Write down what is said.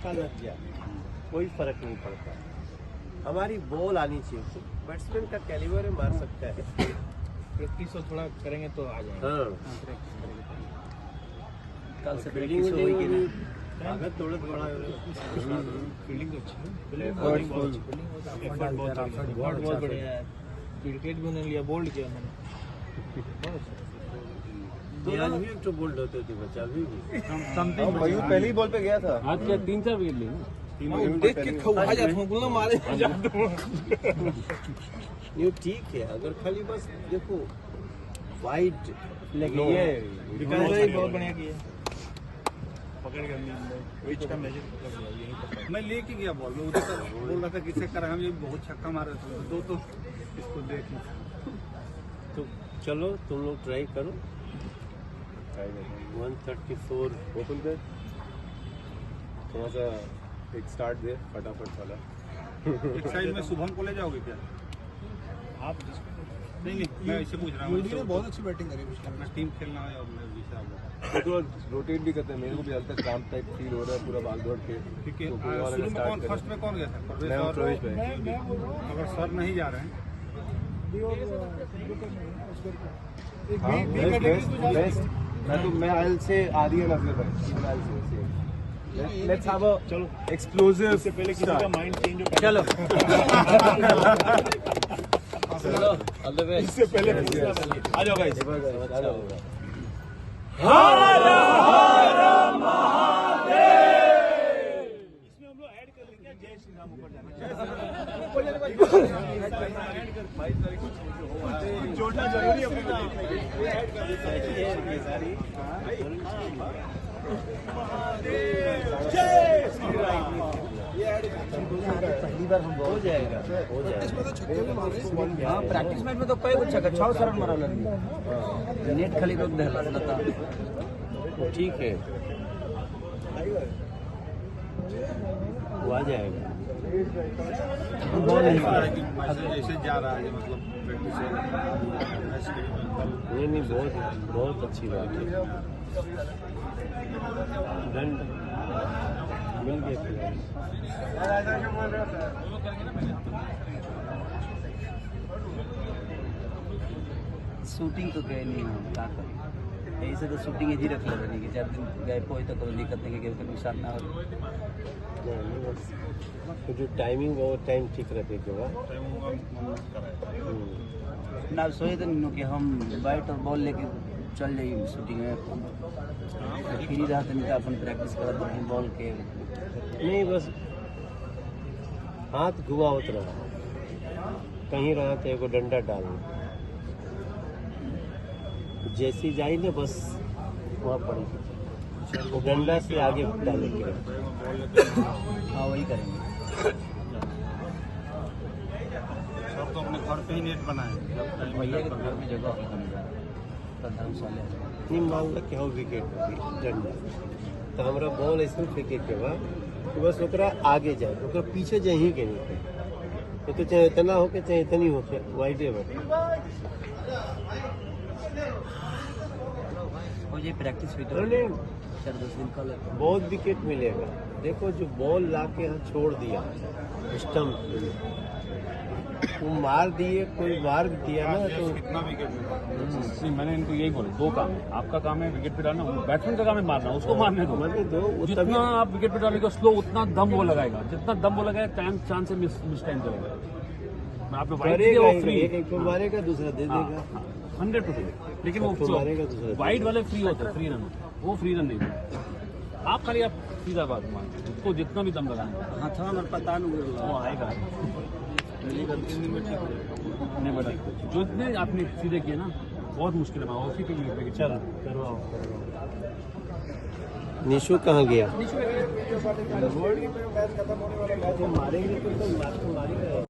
साल लग गया, कोई फर्क नहीं पड़ता। हमारी बॉल आनी चाहिए, बैट्समैन का कैलिबर है, मार सकता है। प्रैक्टिस थोड़ा करेंगे तो आ जाएगा। हाँ, कल से फील्डिंग प्रैक्टिस होगी कि नहीं? भागत दौड़त बड़ा फील्डिंग तो अच्छी है, एफर्ट बहुत बढ़िया है। विकेट भी उन्होंने लिया, बोल्ड किया उन्होंने। आज भी एक तो बोल्ड होते थे बच्चा अभी भी। मयूर पहली बॉल पे गया था। आज क्या 3-4 विकेट लिए? देख के खवा जाता हूँ, बोलना मारे ये ठीक है, अगर खाली बस देखो वाइड लेकिन ये विकास भाई बहुत बढ़िया किया, पकड़ कर पिच का मेजर पकड़ लिया, यही पकड़। मैं लेके गया बॉल में, उधर तक बोल रहा था किससे कर हम ये बहुत छक्का मार रहे थे, दो तो इसको देख लो। तो चलो तुम लोग ट्राई करो। 134 ओपन कर, थोड़ा सा एक स्टार्ट दे फटाफट वाला। एक साइड में शुभम को ले जाओगे क्या आप? नहीं मैं इससे पूछ रहा हूँ। ने बहुत अच्छी बैटिंग करी, अपना टीम खेलना है और मैं विशाल थोड़ा रोटेट भी करते हैं। मेरे को भी हल्का काम टाइप फील हो रहा है, पूरा भाग दौड़ के। ठीक है, शुरू में कौन फर्स्ट में कौन गया था? प्रवेश भाई। अगर सर नहीं जा रहे हैं मैं आई से आर्यन अजहर भाई, लेट्स हैव अ चलो एक्सप्लोसिव। इससे पहले किसी का माइंड चेंज हो। चलो चलो ऑल द बेस्ट। इससे पहले आ जाओ गाइस। आ जाओ। इसमें हम लोग ऐड कर लेंगे जय श्री राम ऊपर जाना। जोड़ना जरूरी है पहली बार हम हो जाएगा, हो जाएगा। हाँ, प्रैक्टिस मैच में तो कई कुछ छक्का 6 रन मारा लगी, नेट खाली रोक देला लता। ठीक है, वो आ जाएगा। जैसे जा रहा है मतलब नहीं बहुत बहुत अच्छी बात है। दंड मिल गया। शूटिंग तो गए नहीं हम, क्या करें, ऐसे तो शूटिंग ही रख ले रही कि 4 दिन गए कोई तो कोई दिक्कत नहीं कि नुकसान ना हो। तो जो टाइमिंग वो टाइम ठीक रखे के बाद ना सोचे तो नहीं कि हम बैट और बॉल लेके चल जाइए शूटिंग में, फ्री रहते नहीं तो अपन प्रैक्टिस करते बॉल के। नहीं, बस हाथ घुमावत रहा, कहीं रहा तो एगो डंडा डालना, जैसी जाई ना बस वहाँ पड़ी, वो डंडा से आगे डालेंगे। हाँ वही करेंगे। सब तो अपने घर पे ही नेट बनाए। भैया के घर में जगह होगी धर्मशाला। नहीं मान लो कि हो विकेट डंडा तो हमारा बॉल ऐसे फेंके के बाद तो बस ओकरा आगे जाए, ओकरा पीछे जाही के नहीं तो चाहे इतना हो के चाहे इतनी हो के वाइडे बैठे हो जाए प्रैक्टिस भी तो 4-10 दिन कल बहुत विकेट मिलेगा। देखो जो बॉल ला के यहाँ छोड़ दिया स्टम्प, वो मार दिए, कोई मार दिया ना तो कितना विकेट मिला? मैंने इनको यही बोला, 2 काम है, आपका काम है विकेट पे डालना, बैट्समैन का काम है मारना, उसको मारने दो। मरने दो, वो जितना आप विकेट पे डालेगा स्लो, उतना दम वो लगाएगा, जितना दम वो लगाएगा चांस से मिस टाइम करेगा। मैं आपको करेगा, एक को मारेगा दूसरा दे देगा 100%। लेकिन वो मारेगा दूसरा वाइड वाले फ्री होते हैं, फ्री रन, वो फ्री रन नहीं देते। आप खाली आप सीधा बात मारें, उसको जितना भी दम लगाएंगे हाँ था हमारे पता नहीं वो आएगा। नहीं बता, जो इतने आपने सीधे किए ना बहुत मुश्किल है, उसी पे चलो करवाओ। निशु कहाँ गया? मारेंगे तो मारेंगे।